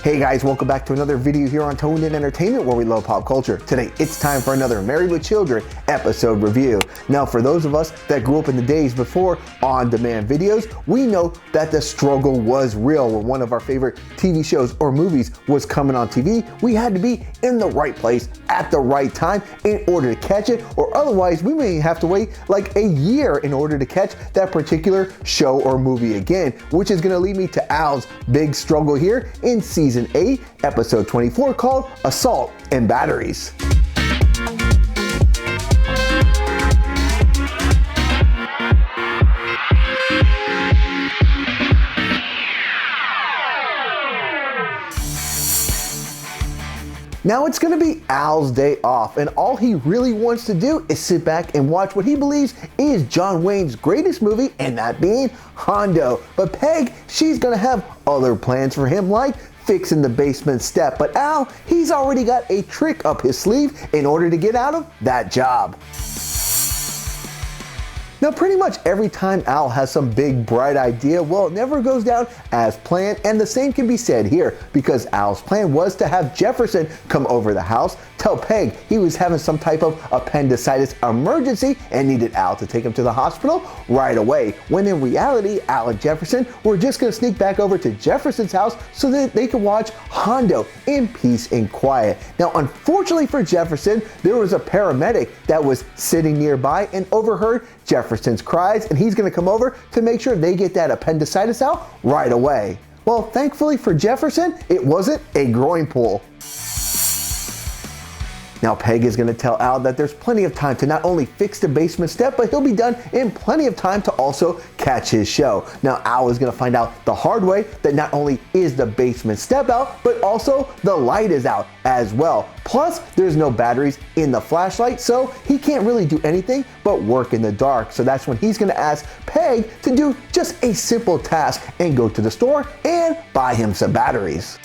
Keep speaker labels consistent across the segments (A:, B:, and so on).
A: Hey guys, welcome back to another video here on Toned In Entertainment, where we love pop culture. Today, it's time for another Married with Children episode review. Now, for those of us that grew up in the days before on-demand videos, we know that the struggle was real. When one of our favorite TV shows or movies was coming on TV, we had to be in the right place at the right time in order to catch it, or otherwise we may have to wait like a year in order to catch that particular show or movie again, which is going to lead me to Al's big struggle here in Season 8, Episode 24, called Assault and Batteries. Now it's going to be Al's day off, and all he really wants to do is sit back and watch what he believes is John Wayne's greatest movie, and that being Hondo. But Peg, she's going to have other plans for him, like fixing the basement step. But Al, he's already got a trick up his sleeve in order to get out of that job. Now, pretty much every time Al has some big bright idea, well, it never goes down as planned, and the same can be said here, because Al's plan was to have Jefferson come over the house, tell Peg he was having some type of appendicitis emergency and needed Al to take him to the hospital right away, when in reality, Al and Jefferson were just going to sneak back over to Jefferson's house so that they could watch Hondo in peace and quiet. Now, unfortunately for Jefferson, there was a paramedic that was sitting nearby and overheard Jefferson's cries, and he's going to come over to make sure they get that appendicitis out right away. Well, thankfully for Jefferson, it wasn't a groin pull. Now, Peg is going to tell Al that there's plenty of time to not only fix the basement step, but he'll be done in plenty of time to also catch his show. Now, Al is going to find out the hard way that not only is the basement step out, but also the light is out as well. Plus, there's no batteries in the flashlight, so he can't really do anything but work in the dark. So that's when he's going to ask Peg to do just a simple task and go to the store and buy him some batteries.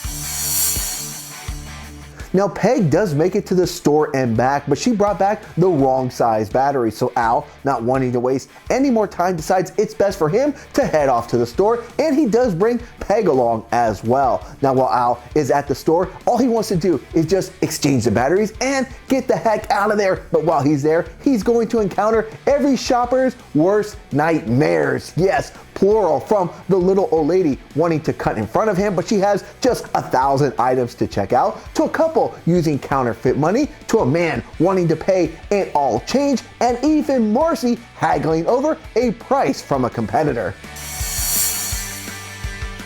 A: Now, Peg does make it to the store and back, but she brought back the wrong size battery. So Al, not wanting to waste any more time, decides it's best for him to head off to the store, and he does bring Peg along as well. Now, while Al is at the store, all he wants to do is just exchange the batteries and get the heck out of there. But while he's there, he's going to encounter every shopper's worst nightmares. Yes, plural, from the little old lady wanting to cut in front of him, but she has just 1,000 items to check out, to a couple using counterfeit money, to a man wanting to pay in all change, and even Marcy haggling over a price from a competitor.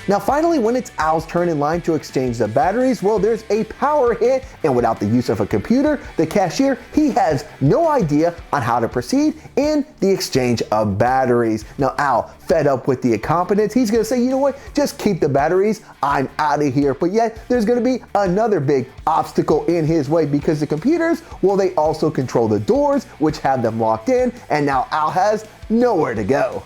A: Now, finally, when it's Al's turn in line to exchange the batteries, well, there's a power hit, and without the use of a computer, the cashier, he has no idea on how to proceed in the exchange of batteries. Now, Al, fed up with the incompetence, he's going to say, you know what, just keep the batteries, I'm out of here. But yet, there's going to be another big obstacle in his way, because the computers, well, they also control the doors, which have them locked in, and now Al has nowhere to go.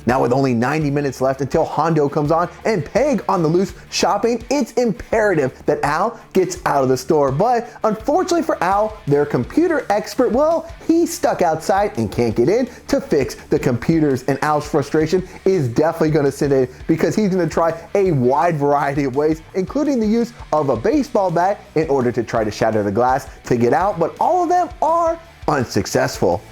A: Now, with only 90 minutes left until Hondo comes on and Peg on the loose shopping, it's imperative that Al gets out of the store. But unfortunately for Al, their computer expert, well, he's stuck outside and can't get in to fix the computers. And Al's frustration is definitely going to sit in, because he's going to try a wide variety of ways, including the use of a baseball bat in order to try to shatter the glass to get out. But all of them are unsuccessful.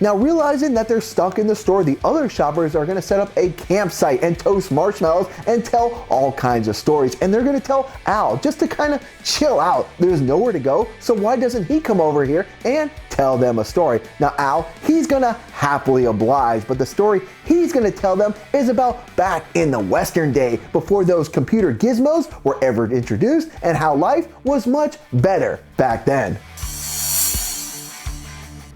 A: Now, realizing that they're stuck in the store, the other shoppers are going to set up a campsite and toast marshmallows and tell all kinds of stories. And they're going to tell Al just to kind of chill out. There's nowhere to go, so why doesn't he come over here and tell them a story? Now, Al, he's going to happily oblige, but the story he's going to tell them is about back in the Western day, before those computer gizmos were ever introduced, and how life was much better back then.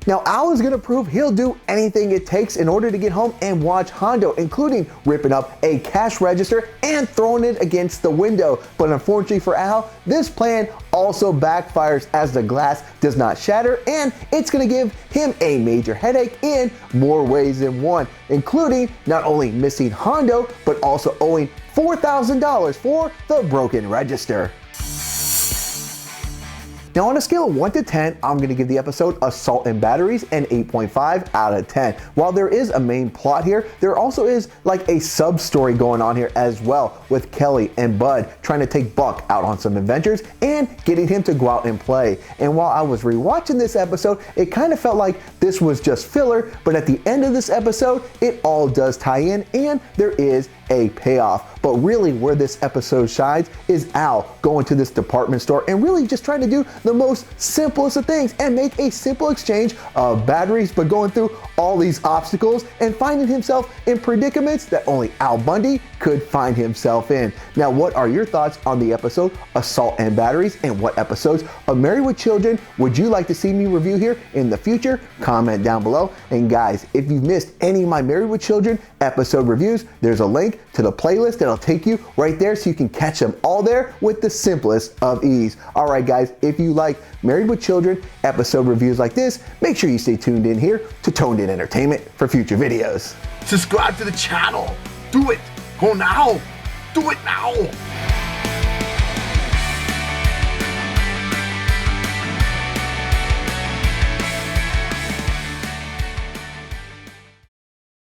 A: Now, Al is going to prove he'll do anything it takes in order to get home and watch Hondo, including ripping up a cash register and throwing it against the window. But unfortunately for Al, this plan also backfires, as the glass does not shatter, and it's going to give him a major headache in more ways than one, including not only missing Hondo, but also owing $4,000 for the broken register. Now on a scale of 1 to 10, I'm going to give the episode Assault and Batteries an 8.5 out of 10. While there is a main plot here, there also is like a sub-story going on here as well, with Kelly and Bud trying to take Buck out on some adventures and getting him to go out and play. And while I was rewatching this episode, it kind of felt like this was just filler, but at the end of this episode, it all does tie in and there is a payoff. But really where this episode shines is Al going to this department store and really just trying to do the most simplest of things and make a simple exchange of batteries, but going through all these obstacles and finding himself in predicaments that only Al Bundy could find himself in. Now, what are your thoughts on the episode Assault and Batteries, and what episodes of Married with Children would you like to see me review here in the future? Comment down below. And guys, if you've missed any of my Married with Children episode reviews, there's a link to the playlist that'll take you right there so you can catch them all there with the simplest of ease. All right, guys, if you like Married with Children episode reviews like this, make sure you stay tuned in here to Toned In Entertainment for future videos.
B: Subscribe to the channel. Do it. Go now. Do it now.